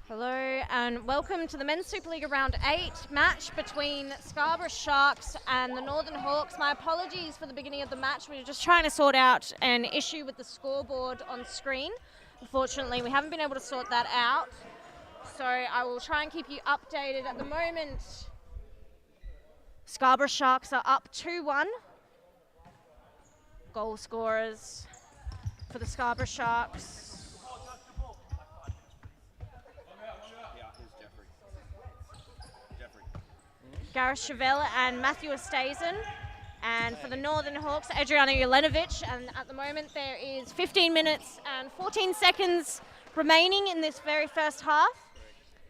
Hello and welcome to the Men's Super-Liga Round 8 match between Scarborough Sharks and the Northern Hawks. My apologies for the beginning of the match. We were just trying to sort out an issue with the scoreboard on screen. Unfortunately, we haven't been able to sort that out. So I will try and keep you updated. At the moment, Scarborough Sharks are up 2-1. Goal scorers for the Scarborough Sharks. Gareth Chevelle and Matthew Estazen. And for the Northern Hawks, Adriana Jelenovic. And at the moment there is 15 minutes and 14 seconds remaining in this very first half.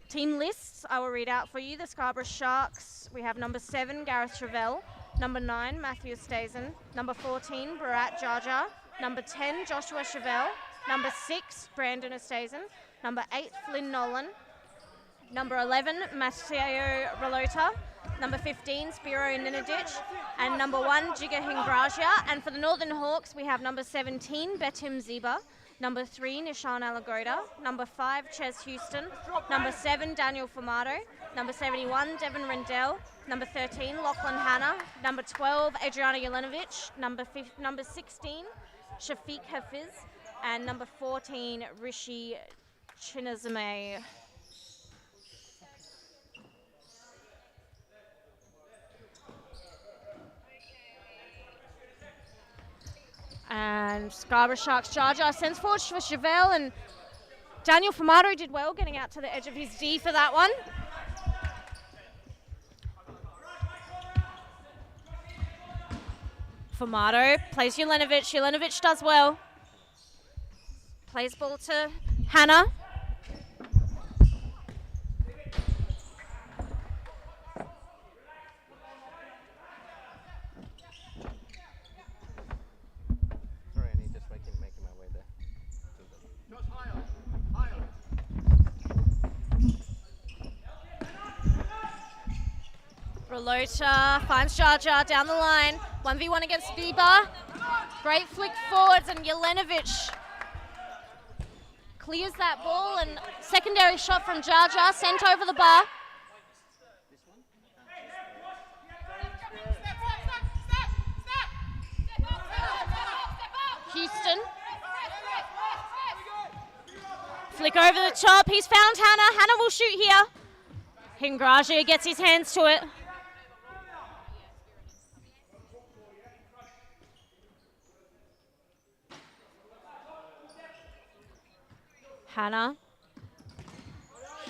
Team lists I will read out for you. The Scarborough Sharks, we have number 7, Gareth Chevelle. Number 9, Matthew Estazen. Number 14, Bharat Jaja. Number 10, Joshua Chevelle. Number 6, Brandon Estazen. Number 8, Flynn Nolan. Number 11, Matteo Ralota. Number 15, Spiro Ninadic, and number 1, Jiga Hingragia. And for the Northern Hawks, we have number 17, Betim Ziba, number 3, Nishan Alagoda, number 5, Ches Houston, number 7, Daniel Fumato, number 71, Devon Rendell, number 13, Lachlan Hanna, number 12, Adriana Jelenovic, number 16, Shafiq Hafiz, and number 14, Rishi Chinazame. And Scarborough Sharks Jaja sends forward for Chevelle, and Daniel Fumato did well getting out to the edge of his D for that one. Fumato plays Jelenovic. Jelenovic does well. Plays ball to Hannah. Ralota finds Jaja down the line. 1v1 against Biba. Great flick forwards, and Jelenovic clears that ball, and secondary shot from Jaja sent over the bar. Houston. Flick over the top. He's found Hannah. Hannah will shoot here. Hingragia gets his hands to it. Hannah.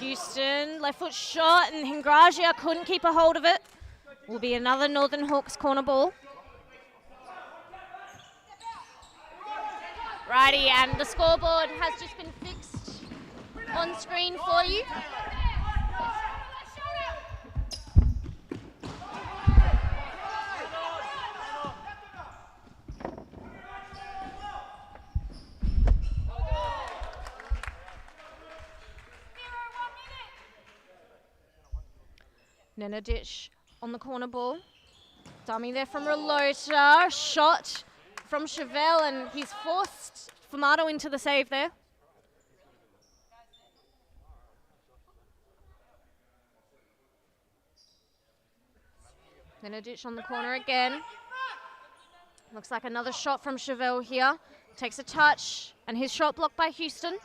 Houston, left foot shot, and Hingragia couldn't keep a hold of it. Will be another Northern Hawks corner ball. Righty, and the scoreboard has just been fixed on screen for you. Nenadic on the corner ball. Dummy there from Ralota. Shot from Chevelle, and he's forced Fumato into the save there. Nenadic on the corner again. Looks like another shot from Chevelle here. Takes a touch, and his shot blocked by Houston.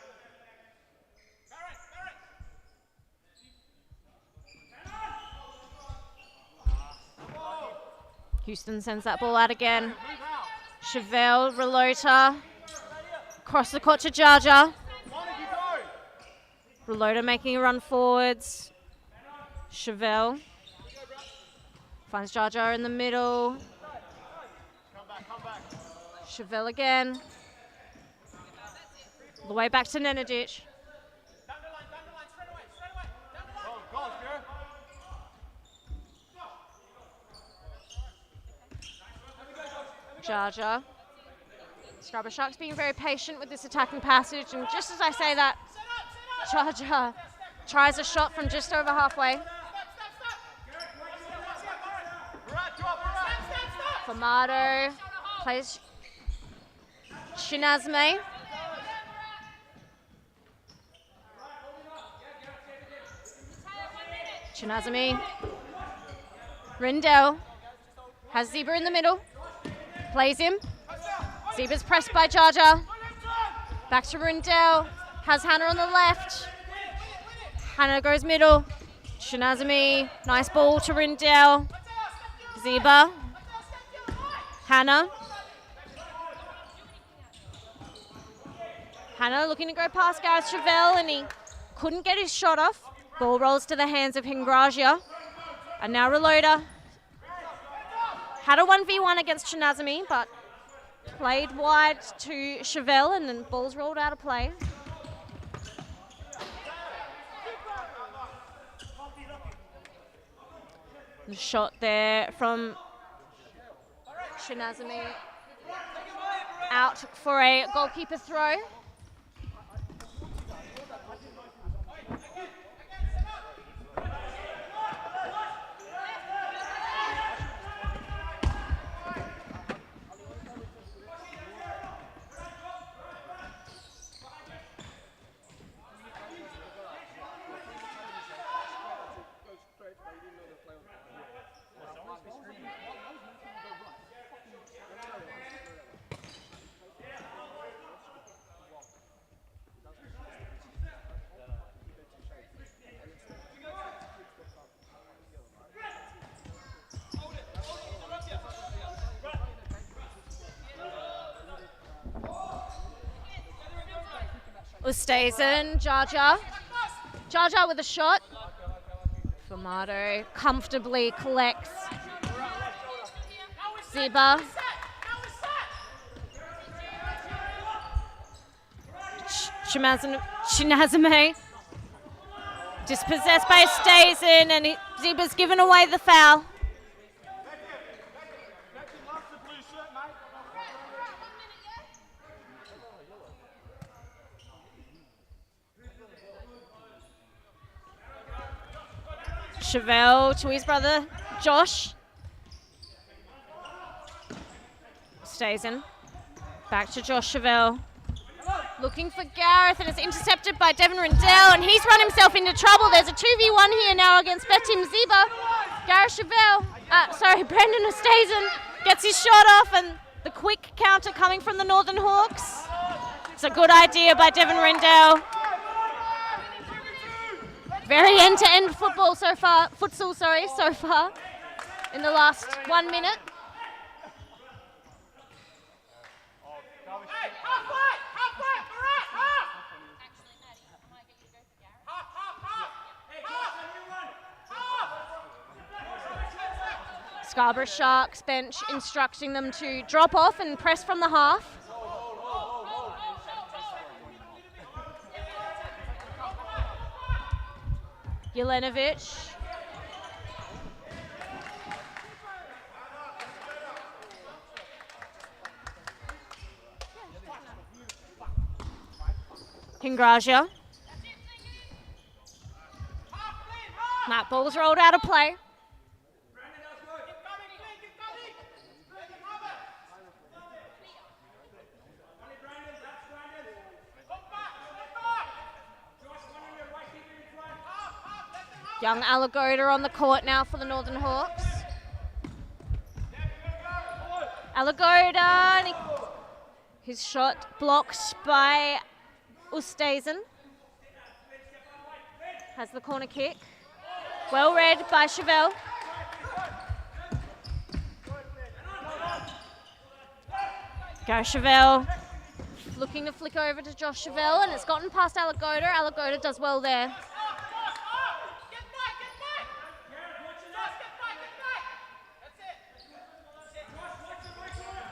Houston sends that ball out again. Chevelle, Ralota, across the court to Jaja. Ralota making a run forwards. Chevelle finds Jaja in the middle. Chevelle again. All the way back to Nenadic. Jaja. Scarborough Sharks being very patient with this attacking passage, and just as I say that, Jaja tries a shot from just over halfway. Fumato plays Chinazame. Shinazumi. Rindell has Zeba in the middle. Plays him. Zeba's pressed by Jaja. Back to Rindell. Has Hannah on the left. Hannah goes middle. Shinazumi. Nice ball to Rindell. Zeba. Hannah. Hannah looking to go past Gareth Chevelle, and he couldn't get his shot off. Ball rolls to the hands of Hingragia. And now Reloader. Had a 1v1 against Shinazumi, but played wide to Chevelle, and then ball's rolled out of play. The shot there from Shinazumi out for a goalkeeper throw. Ustazen, Jaja. Jaja with a shot. Fumato comfortably collects. Zeba. Shinazumi. Dispossessed by Stazen, and Zeba's given away the foul. Chevelle to his brother, Josh. Stazen. Back to Josh Chevelle. Looking for Gareth, and it's intercepted by Devon Rindell, and he's run himself into trouble. There's a 2v1 here now against Betim Zeba. Gareth Chevelle, Brendan Ustazen gets his shot off, and the quick counter coming from the Northern Hawks. It's a good idea by Devon Rindell. Very end-to-end futsal so far in the last 1 minute. Scarborough Sharks bench instructing them to drop off and press from the half. Jelenovic. Hingragia. That ball's rolled out of play. Young Alagoda on the court now for the Northern Hawks. Alagoda, his shot blocked by Ustazen. Has the corner kick. Well read by Chevelle. Go Chevelle. Looking to flick over to Josh Chevelle, and it's gotten past Alagoda. Alagoda does well there.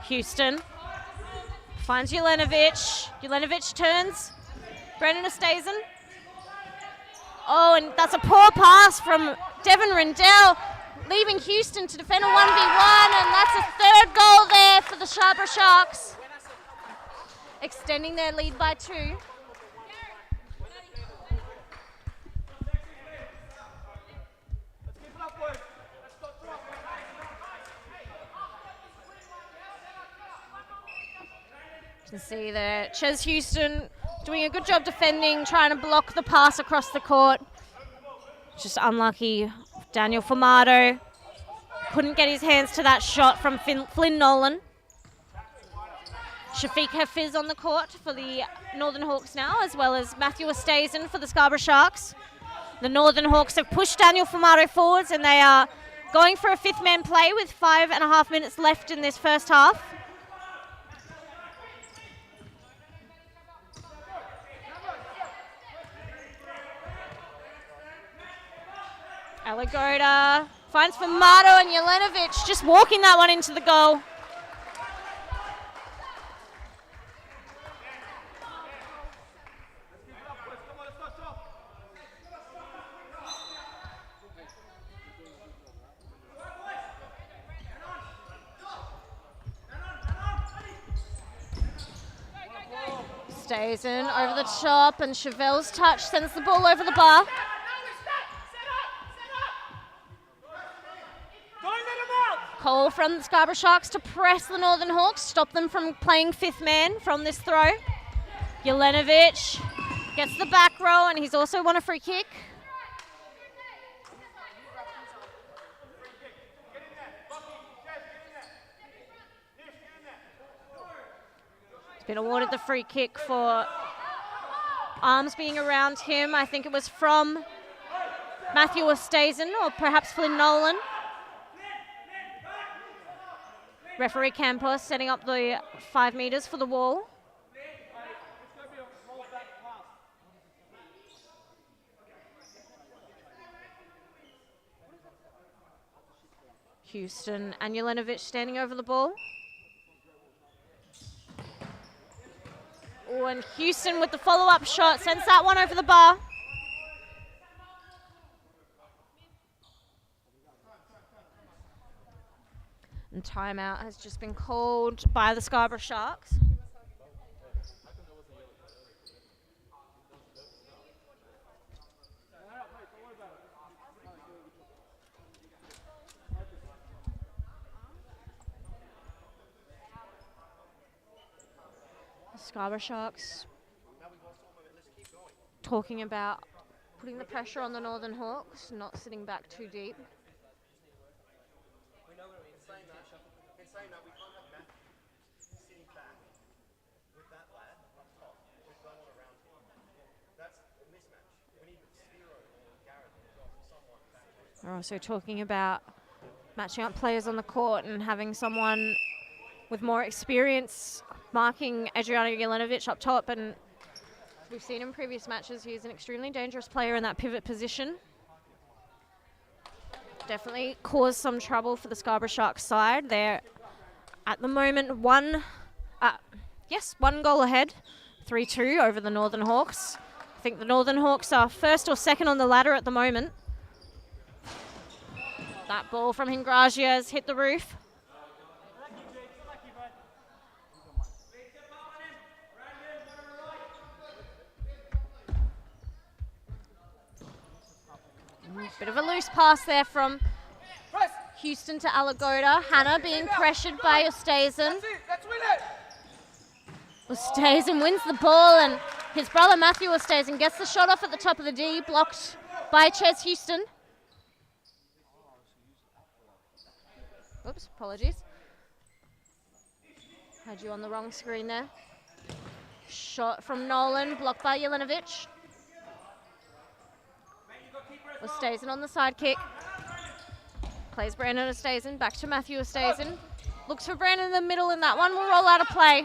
Houston finds Jelenovic. Jelenovic turns. Brendan Ustazen. Oh, and that's a poor pass from Devon Rindell, leaving Houston to defend a 1v1, and that's a third goal there for the Scarborough Sharks, extending their lead by 2. You can see there, Ches Houston doing a good job defending, trying to block the pass across the court. Just unlucky. Daniel Formato couldn't get his hands to that shot from Flynn Nolan. Shafiq Hafiz on the court for the Northern Hawks now, as well as Matthew Ostazen for the Scarborough Sharks. The Northern Hawks have pushed Daniel Formato forwards, and they are going for a fifth man play with 5.5 minutes left in this first half. Alagoda finds Formato and Jelenovic just walking that one into the goal. Stays in over the top, and Chevelle's touch sends the ball over the bar. Call from the Scarborough Sharks to press the Northern Hawks, stop them from playing fifth man from this throw. Jelenovic gets the back row, and he's also won a free kick. He's been awarded the free kick for arms being around him. I think it was from Matthew Ostazen or perhaps Flynn Nolan. Referee Campos setting up the 5 metres for the wall. Houston and Jelenovic standing over the ball. Oh, and Houston with the follow-up shot sends that one over the bar. And timeout has just been called by the Scarborough Sharks. The Scarborough Sharks talking about putting the pressure on the Northern Hawks, not sitting back too deep. We're also talking about matching up players on the court and having someone with more experience marking Adriano Jelenovic up top. And we've seen in previous matches he's an extremely dangerous player in that pivot position. Definitely caused some trouble for the Scarborough Sharks side. They're at the moment one goal ahead, 3-2 over the Northern Hawks. I think the Northern Hawks are first or second on the ladder at the moment. That ball from Hingragia has hit the roof. Bit of a loose pass there from Houston to Alagoda. Hannah being pressured by Ostazen. Ostazen wins the ball, and his brother Matthew Ostazen gets the shot off at the top of the D, blocked by Ches Houston. Oops, apologies. Had you on the wrong screen there. Shot from Nolan, blocked by Jelenovic. Ostazen on the side kick. Plays Brandon Ostazen, back to Matthew Ostazen. Looks for Brandon in the middle, and that one will roll out of play.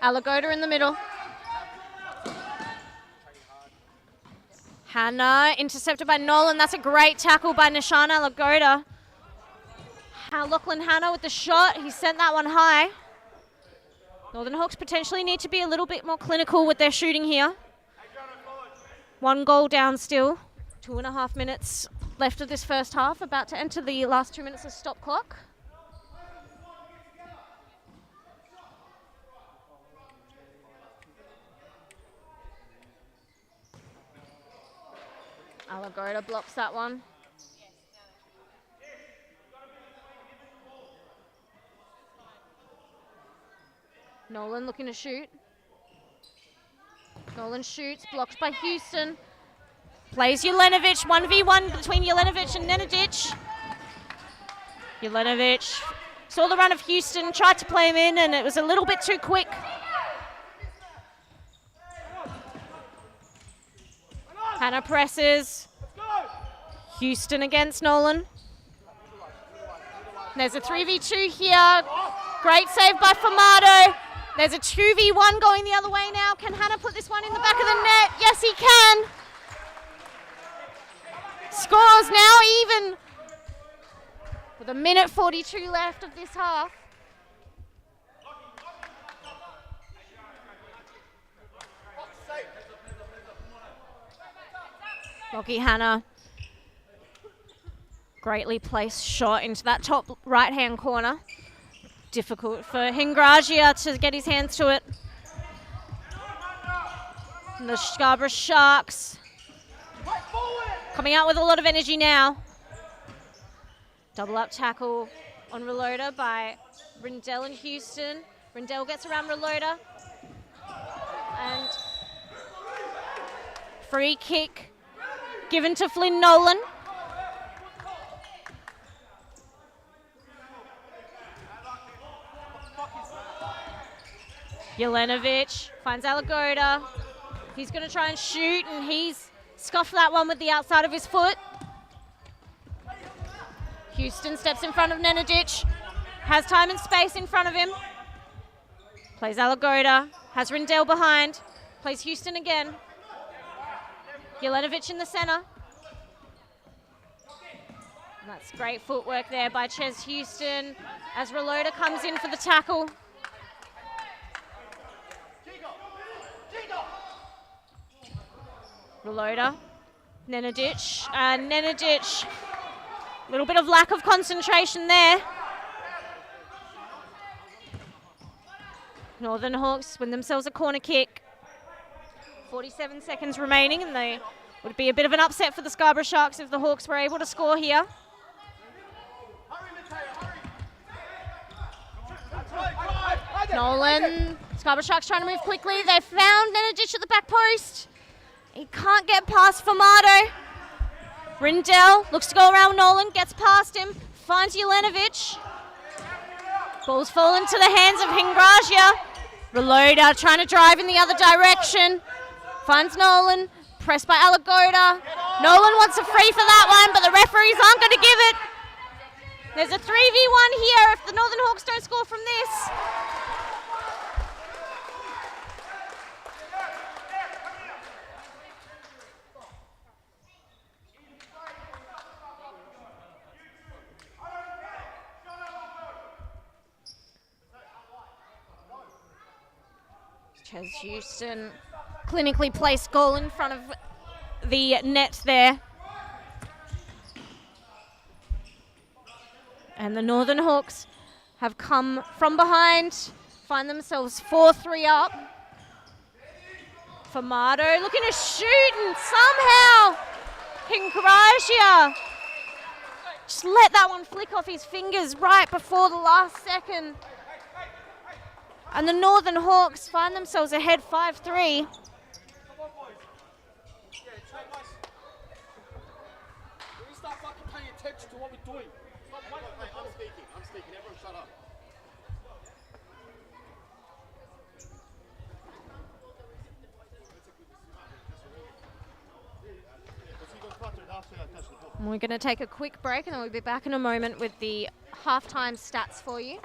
Alagoda in the middle. Hannah intercepted by Nolan. That's a great tackle by Nishan Alagoda. Lachlan Hannah with the shot. He sent that one high. Northern Hawks potentially need to be a little bit more clinical with their shooting here. 1 goal down still. 2.5 minutes left of this first half. About to enter the last 2 minutes of stop clock. Alagoda blocks that one. Nolan looking to shoot. Nolan shoots, blocked by Houston. Plays Jelenovic, 1v1 between Jelenovic and Nenadic. Jelenovic saw the run of Houston, tried to play him in, and it was a little bit too quick. Hannah presses. Houston against Nolan. There's a 3v2 here. Great save by Famato. There's a 2v1 going the other way now. Can Hannah put this one in the back of the net? Yes, he can. Scores now even with 1:42 left of this half. Lockie Hannah. Greatly placed shot into that top right-hand corner. Difficult for Hingragia to get his hands to it. And the Scarborough Sharks coming out with a lot of energy now. Double up tackle on Reloda by Rindell and Houston. Rindell gets around Reloda. And free kick given to Flynn Nolan. Jelenovic finds Alagoda. He's going to try and shoot, and he's scuffed that one with the outside of his foot. Houston steps in front of Nenadic. Has time and space in front of him. Plays Alagoda. Has Rindell behind. Plays Houston again. Jelenovic in the center. And that's great footwork there by Ches Houston as Reloda comes in for the tackle. Reloda, Nenadic, and Nenadic, a little bit of lack of concentration there. Northern Hawks win themselves a corner kick. 47 seconds remaining, and they would be a bit of an upset for the Scarborough Sharks if the Hawks were able to score here. Nolan, Scarborough Sharks trying to move quickly. They found Nenadic at the back post. He can't get past Famato. Rindell looks to go around Nolan, gets past him, finds Jelenovic. Ball's fallen to the hands of Hingragia. Reloda trying to drive in the other direction. Finds Nolan, pressed by Alagoda. Nolan wants a free for that one, but the referees aren't going to give it. There's a 3v1 here if the Northern Hawks don't score from this. Ches Houston, clinically placed goal in front of the net there. And the Northern Hawks have come from behind, find themselves 4-3 up. Famato looking to shoot, and somehow Hingragia just let that one flick off his fingers right before the last second. And the Northern Hawks find themselves ahead 5-3. Can we start fucking paying attention to what we're doing? I'm speaking. Everyone shut up. We're going to take a quick break and then we'll be back in a moment with the halftime stats for you.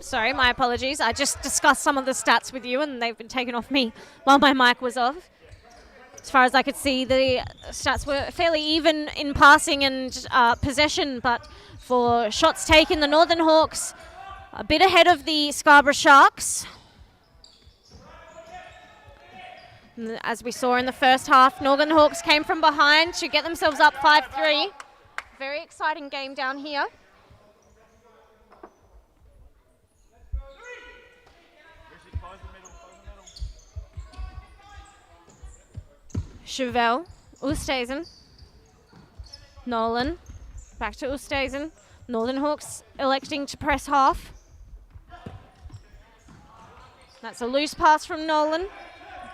sorry, my apologies. I just discussed some of the stats with you and they've been taken off me while my mic was off. As far as I could see, the stats were fairly even in passing and possession, but for shots taken, the Northern Hawks a bit ahead of the Scarborough Sharks. As we saw in the first half, Northern Hawks came from behind to get themselves up 5-3. Very exciting game down here. Chevelle, Oosthuizen, Nolan, back to Oosthuizen. Northern Hawks electing to press half. That's a loose pass from Nolan,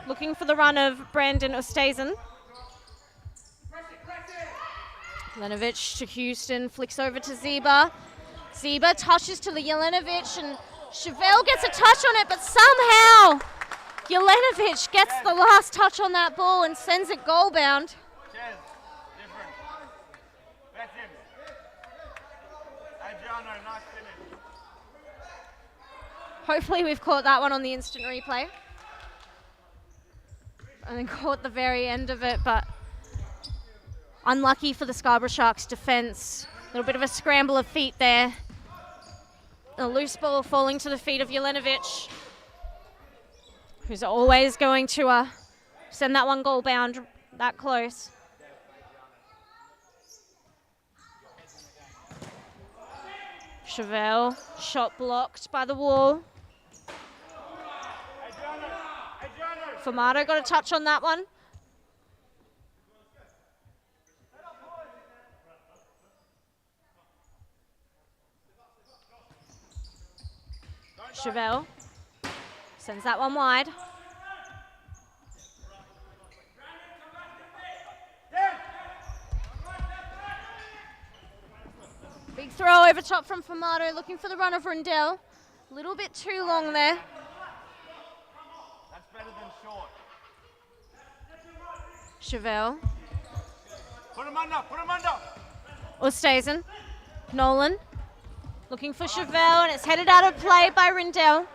looking for the run of Brandon Oosthuizen. Jelenovic to Houston, flicks over to Zeba. Zeba touches to the Jelenovic and Chevelle gets a touch on it, but somehow Jelenovic gets the last touch on that ball and sends it goal bound. Hopefully we've caught that one on the instant replay. And then caught the very end of it, but unlucky for the Scarborough Sharks defence. A little bit of a scramble of feet there. A loose ball falling to the feet of Jelenovic, who's always going to send that one goal bound that close. Chevelle, shot blocked by the wall. Formato got a touch on that one. Chevelle sends that one wide. Big throw over top from Formato, looking for the run of Rundell. A little bit too long there. That's better than short. Chevelle. Put him under, put him under. Oosthuizen. Nolan. Looking for Chevelle, and it's headed out of play by Rundell.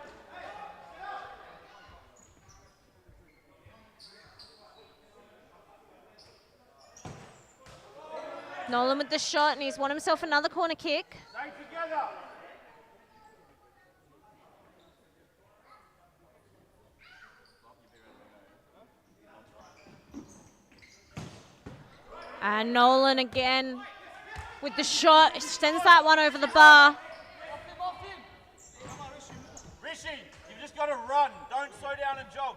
Nolan with the shot, and he's won himself another corner kick. Stay together. And Nolan again with the shot, sends that one over the bar. Rishi, you've just got to run. Don't slow down and jog.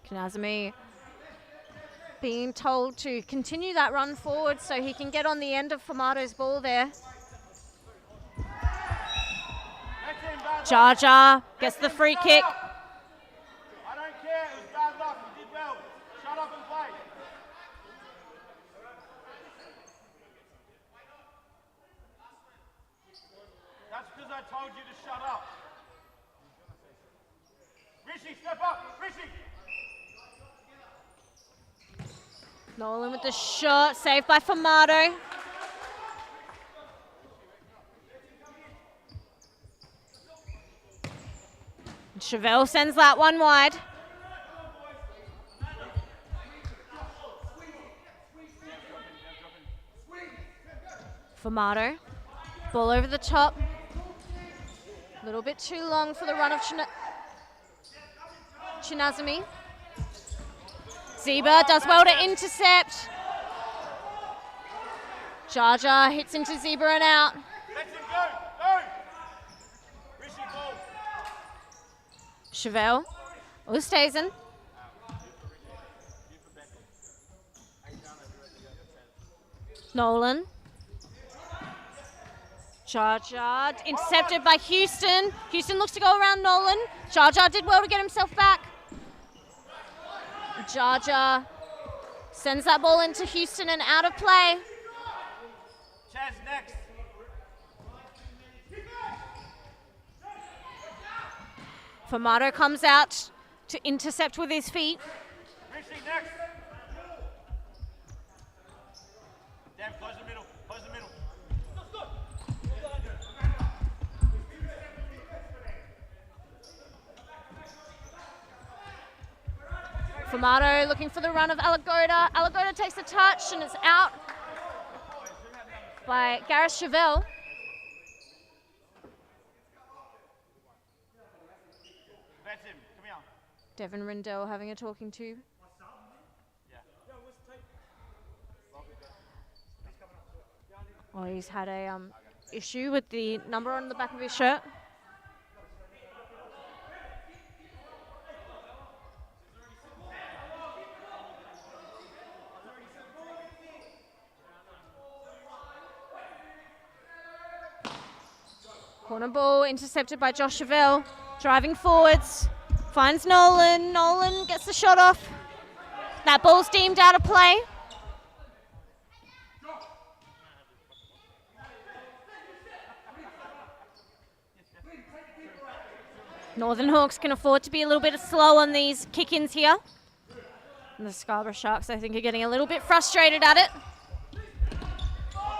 Kanazami being told to continue that run forward so he can get on the end of Formato's ball there. Jar Jar gets the free kick. I don't care. It was bad luck. You did well. Shut up and play. That's because I told you to shut up. Rishi, step up. Rishi. Nolan with the shot, saved by Formato. Chevelle sends that one wide. Formato, ball over the top. A little bit too long for the run of Chinazami. Zeba does well to intercept. Jar Jar hits into Zeba and out. Let him go. Go. Rishi, ball. Chevelle, Oosthuizen. Nolan. Jar Jar intercepted by Houston. Houston looks to go around Nolan. Jar Jar did well to get himself back. Jar Jar sends that ball into Houston and out of play. Chaz, next. Formato comes out to intercept with his feet. Rishi, next. Damn, close the middle. Close the middle. Fumato looking for the run of Alagoda. Alagoda takes the touch and it's out by Gareth Chevelle. Devin Rindell having a talking to. Oh, he's had a issue with the number on the back of his shirt. Corner ball intercepted by Josh Chevelle. Driving forwards. Finds Nolan. Nolan gets the shot off. That ball's deemed out of play. Northern Hawks can afford to be a little bit slow on these kick-ins here. And the Scarborough Sharks, I think, are getting a little bit frustrated at it.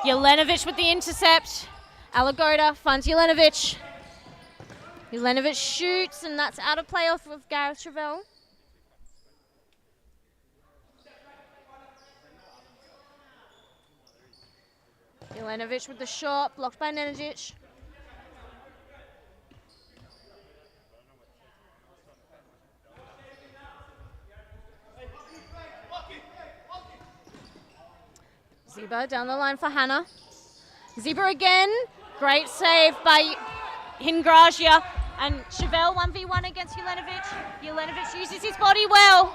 Jelenovic with the intercept. Alagoda finds Jelenovic. Jelenovic shoots, and that's out of play off of Gareth Chevelle. Jelenovic with the shot, blocked by Nenadic. Ziba down the line for Hannah. Ziba again. Great save by Hingragia. And Chevelle 1v1 against Jelenovic. Jelenovic uses his body well.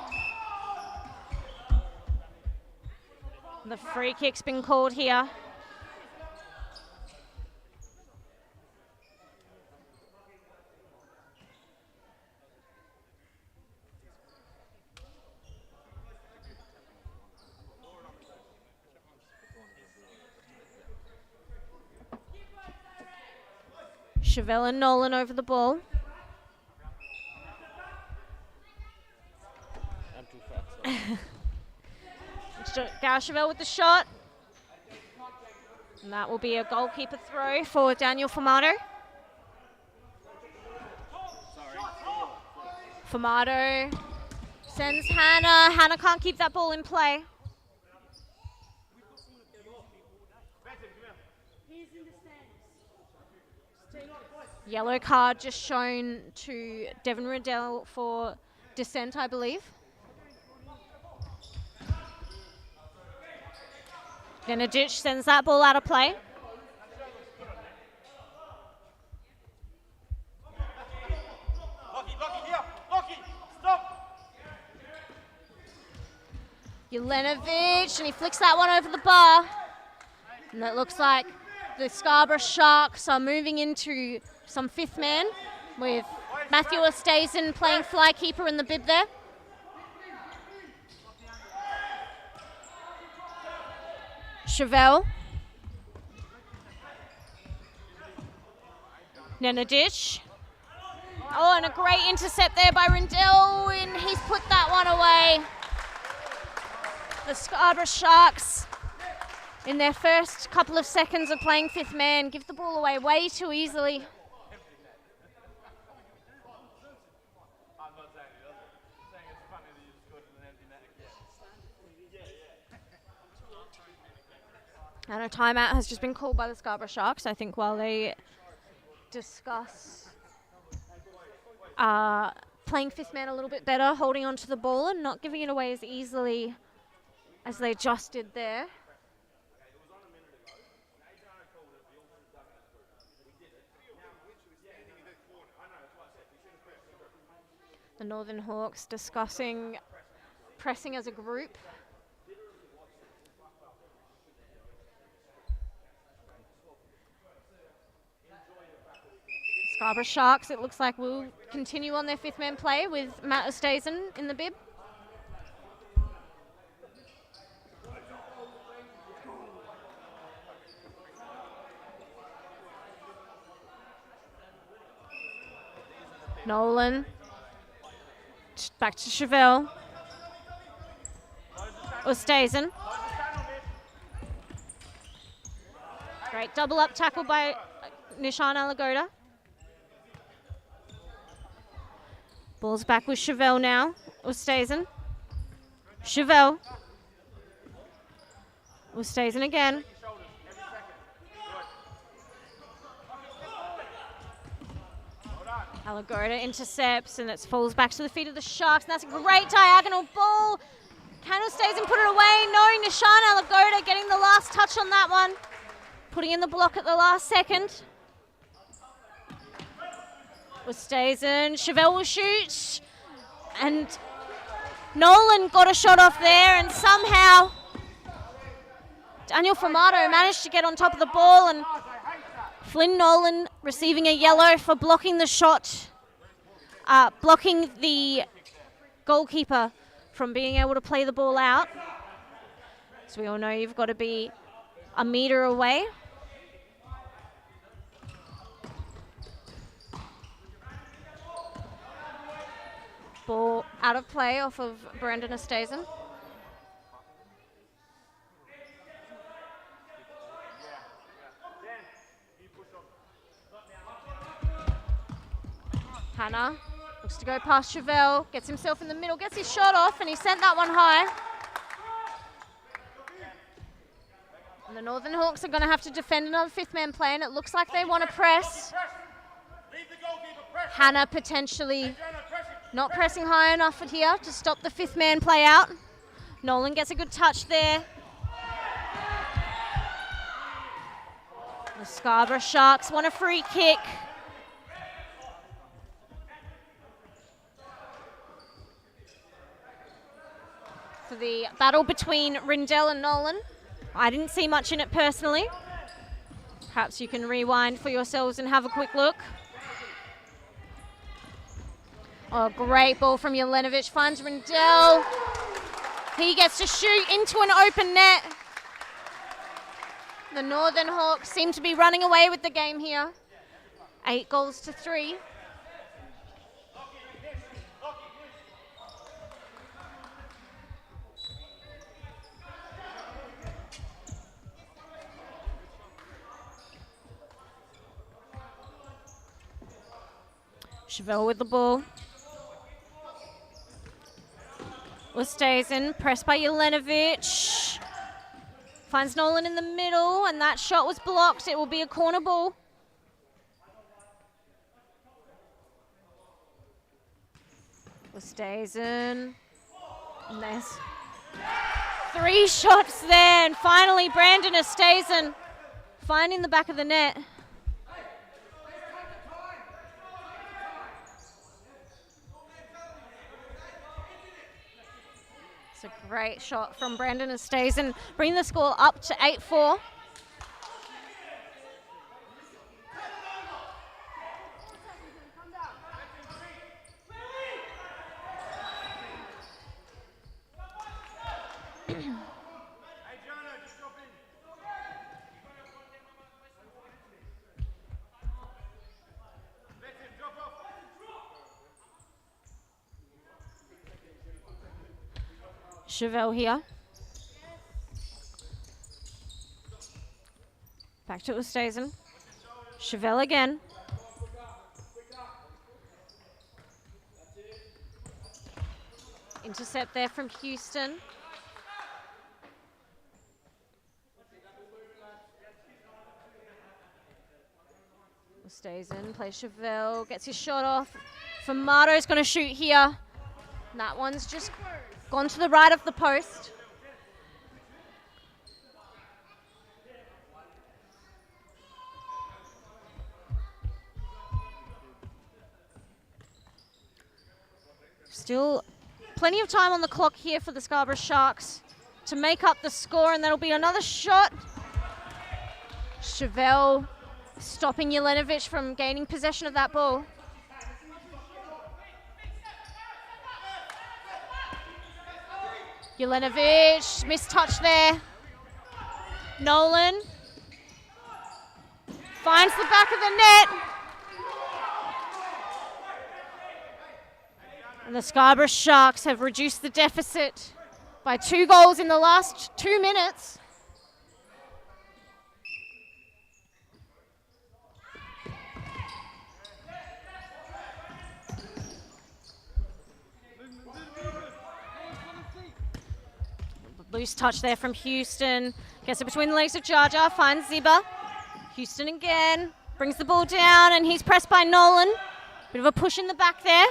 The free kick's been called here. Chevelle and Nolan over the ball. I'm too fat. Gareth Chevelle with the shot. And that will be a goalkeeper throw for Daniel Fumato. Fumato sends Hannah. Hannah can't keep that ball in play. Yellow card just shown to Devin Riddell for dissent, I believe. Nenadic sends that ball out of play. Jelenovic, and he flicks that one over the bar. And it looks like the Scarborough Sharks are moving into some fifth man with Matthew Ostazen playing flykeeper in the bib there. Chevelle. Nenadic. Oh, and a great intercept there by Rindell, and he's put that one away. The Scarborough Sharks, in their first couple of seconds of playing fifth man, give the ball away way too easily. And a timeout has just been called by the Scarborough Sharks, I think, while they discuss playing fifth man a little bit better, holding onto the ball and not giving it away as easily as they just did there. The Northern Hawks discussing pressing as a group. Scarborough Sharks, it looks like, will continue on their fifth man play with Matt Ostazen in the bib. Nolan. Back to Chevelle. Ostazen. Great double up tackle by Nishan Alagoda. Ball's back with Chevelle now. Ostazen. Chevelle. Stays in again. Alagoda intercepts, and it falls back to the feet of the Sharks. And that's a great diagonal ball. Candle stays and put it away, knowing Nishan Alagoda getting the last touch on that one. Putting in the block at the last second. Stays in. Chevelle will shoot. And Nolan got a shot off there, and somehow Daniel Formato managed to get on top of the ball, and Flynn Nolan receiving a yellow for blocking the shot, blocking the goalkeeper from being able to play the ball out. So we all know you've got to be a metre away. Ball out of play off of Brandon Ostazen. Hannah looks to go past Chevelle, gets himself in the middle, gets his shot off, and he sent that one high. And the Northern Hawks are going to have to defend another fifth man play, and it looks like they want to press. Hannah potentially not pressing high enough here to stop the fifth man play out. Nolan gets a good touch there. The Scarborough Sharks want a free kick. For the battle between Rindell and Nolan. I didn't see much in it personally. Perhaps you can rewind for yourselves and have a quick look. Oh, great ball from Jelenovic, finds Rindell. He gets to shoot into an open net. The Northern Hawks seem to be running away with the game here. 8-3. Chevelle with the ball. Ostazen, pressed by Jelenovic. Finds Nolan in the middle, and that shot was blocked. It will be a corner ball. Ostazen. And there's 3 shots there, and finally Brandon Ostazen finding the back of the net. It's a great shot from Brandon Ostazen, bringing the score up to 8-4. Chevelle here. Back to Ostazen. Chevelle again. Intercept there from Houston. Ostazen plays Chevelle, gets his shot off. Formato's going to shoot here. And that one's just gone to the right of the post. Still plenty of time on the clock here for the Scarborough Sharks to make up the score, and that'll be another shot. Chevelle stopping Jelenovic from gaining possession of that ball. Jelenovic, missed touch there. Nolan finds the back of the net. And the Scarborough Sharks have reduced the deficit by 2 goals in the last 2 minutes. Loose touch there from Houston. Gets it between the legs of Jar Jar, finds Ziba. Houston again, brings the ball down, and he's pressed by Nolan. Bit of a push in the back there.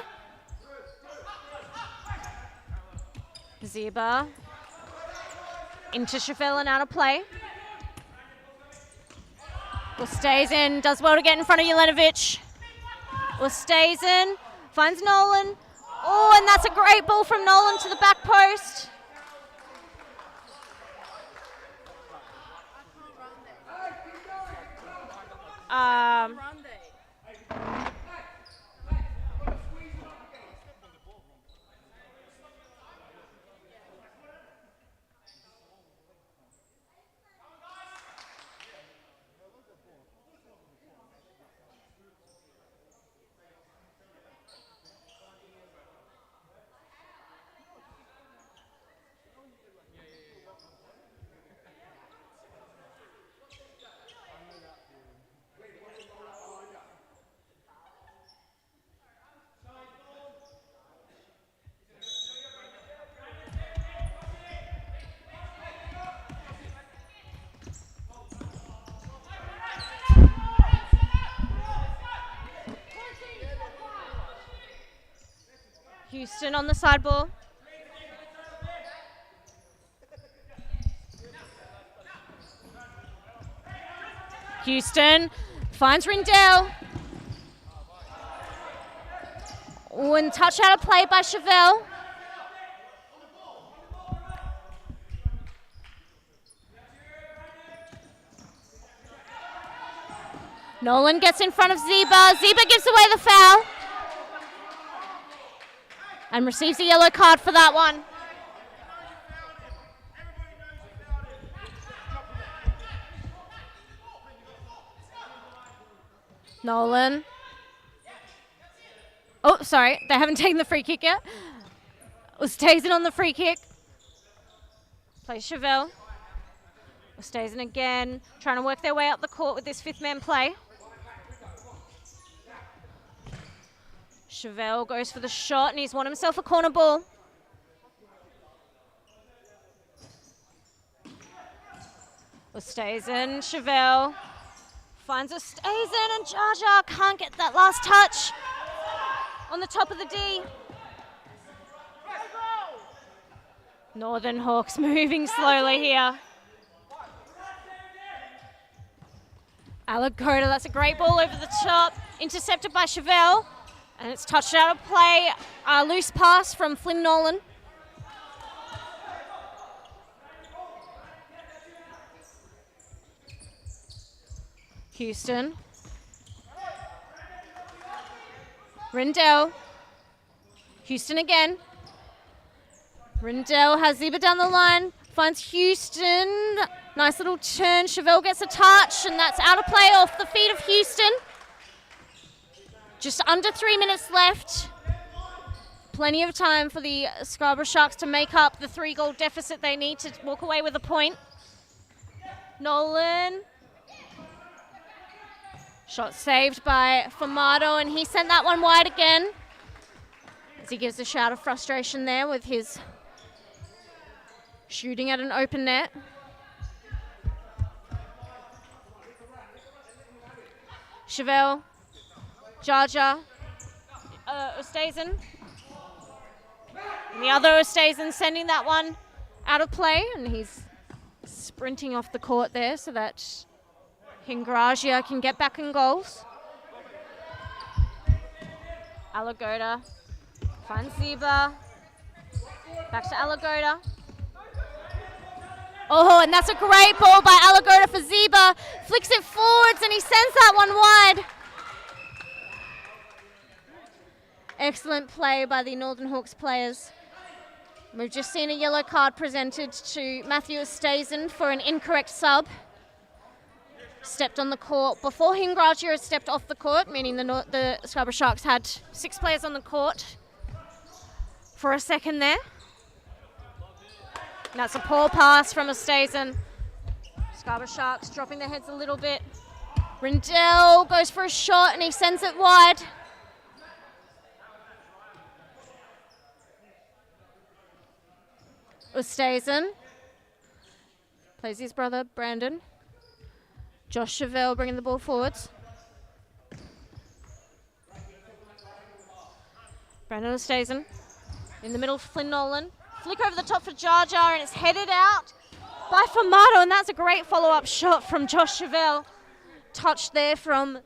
Ziba into Chevelle and out of play. Ustazen does well to get in front of Jelenovic. Ustazen finds Nolan. Oh, and that's a great ball from Nolan to the back post. Houston on the side ball. Houston finds Rindell. And touch out of play by Chevelle. Nolan gets in front of Ziba. Ziba gives away the foul. And receives a yellow card for that one. Nolan. Oh, sorry, they haven't taken the free kick yet. Ustazen on the free kick. Plays Chevelle. Ustazen again, trying to work their way up the court with this fifth man play. Chevelle goes for the shot and he's won himself a corner ball. Ustazen, Chevelle finds Ustazen and Jar Jar can't get that last touch on the top of the D. Northern Hawks moving slowly here. Alagoda, that's a great ball over the top, intercepted by Chevelle. And it's touched out of play. A loose pass from Flynn Nolan. Houston. Rindell. Houston again. Rindell has Ziba down the line. Finds Houston. Nice little turn. Chevelle gets a touch, and that's out of play off the feet of Houston. Just under 3 minutes left. Plenty of time for the Scarborough Sharks to make up the 3-goal deficit they need to walk away with a point. Nolan. Shot saved by Famato, and he sent that one wide again. As he gives a shout of frustration there with his shooting at an open net. Chevelle. Jar Jar, Ustazen. And the other Ustazen sending that one out of play, and he's sprinting off the court there so that Hingragia can get back in goals. Alagoda finds Ziba. Back to Alagoda. Oh, and that's a great ball by Alagoda for Ziba. Flicks it forwards, and he sends that one wide. Excellent play by the Northern Hawks players. We've just seen a yellow card presented to Matthew Ustazen for an incorrect sub. Stepped on the court before Hingragia had stepped off the court, meaning the Scarborough Sharks had 6 players on the court for a second there. And that's a poor pass from Ustazen. Scarborough Sharks dropping their heads a little bit. Rindell goes for a shot and he sends it wide. Ustazen Plays his brother, Brandon. Josh Chevelle bringing the ball forwards. Brandon Ostazen in the middle, Flynn Nolan. Flick over the top for Jar Jar, and it's headed out by Famato, and that's a great follow-up shot from Josh Chevelle. Touch there from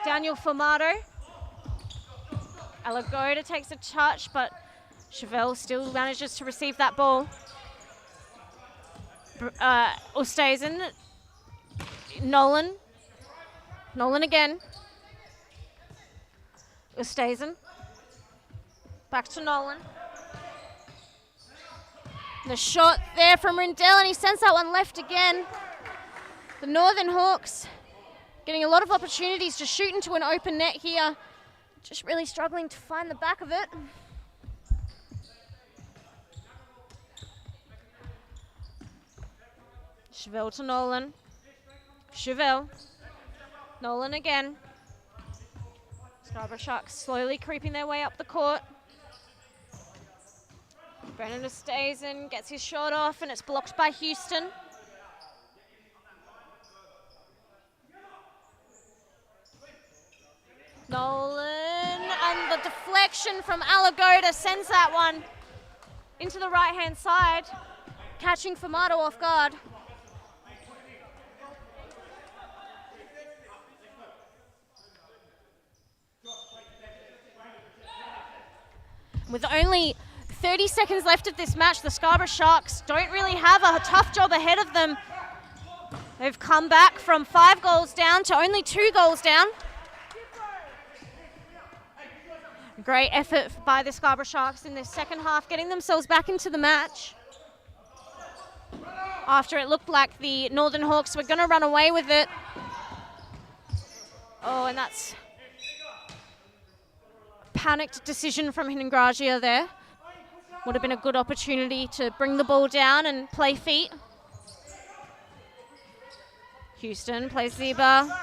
Daniel Famato. Alagoda takes a touch, but Chevelle still manages to receive that ball. Ostazen. Nolan again. Ostazen. Back to Nolan. The shot there from Rindell, and he sends that one left again. The Northern Hawks getting a lot of opportunities to shoot into an open net here. Just really struggling to find the back of it. Chevelle to Nolan. Chevelle. Nolan again. Scarborough Sharks slowly creeping their way up the court. Brandon Ostazen gets his shot off, and it's blocked by Houston. Nolan, and the deflection from Alagoda sends that one into the right-hand side, catching Famato off guard. With only 30 seconds left of this match, the Scarborough Sharks don't really have a tough job ahead of them. They've come back from 5 goals down to only 2 goals down. Great effort by the Scarborough Sharks in this second half, getting themselves back into the match. After it looked like the Northern Hawks were going to run away with it. Oh, and that's a panicked decision from Hinengragia there. Would have been a good opportunity to bring the ball down and play feet. Houston plays Ziba.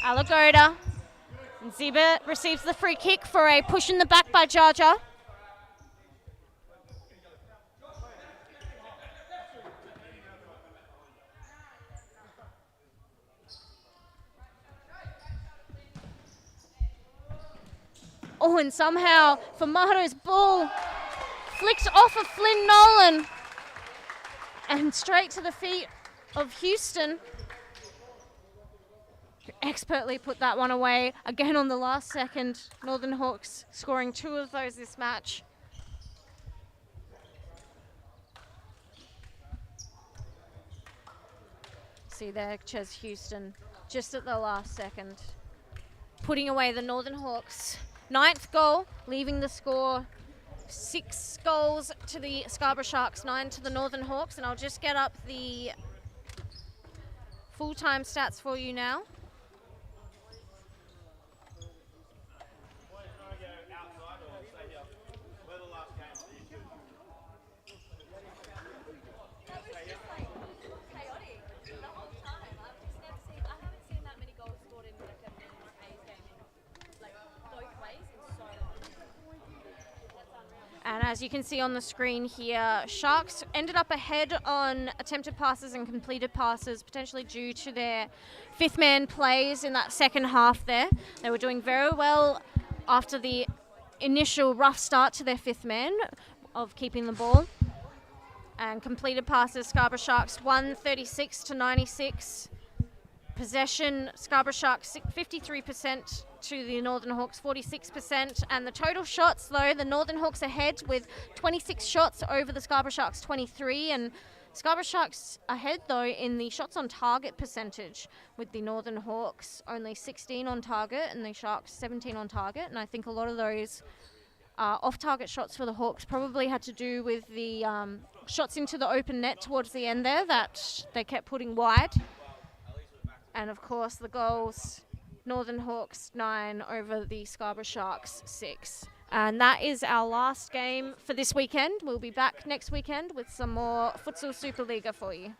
Alagoda. And Ziba receives the free kick for a push in the back by Jar Jar. Oh, and somehow Famato's ball flicks off of Flynn Nolan and straight to the feet of Houston. Expertly put that one away again on the last second. Northern Hawks scoring 2 of those this match. See there, Ches Houston just at the last second, putting away the Northern Hawks. 9th goal, leaving the score 6 goals to the Scarborough Sharks, 9 to the Northern Hawks. And I'll just get up the full-time stats for you now. And as you can see on the screen here, Sharks ended up ahead on attempted passes and completed passes, potentially due to their 5th man plays in that second half there. They were doing very well after the initial rough start to their 5th man of keeping the ball. And completed passes, Scarborough Sharks 136 to 96. Possession, Scarborough Sharks 53% to the Northern Hawks 46%. And the total shots, though, the Northern Hawks ahead with 26 shots over the Scarborough Sharks 23. And Scarborough Sharks ahead, though, in the shots on target percentage, with the Northern Hawks only 16 on target and the Sharks 17 on target. And I think a lot of those off-target shots for the Hawks probably had to do with the shots into the open net towards the end there that they kept putting wide. And, of course, the goals, Northern Hawks 9 over the Scarborough Sharks 6. And that is our last game for this weekend. We'll be back next weekend with some more Futsal Supa-Liga for you.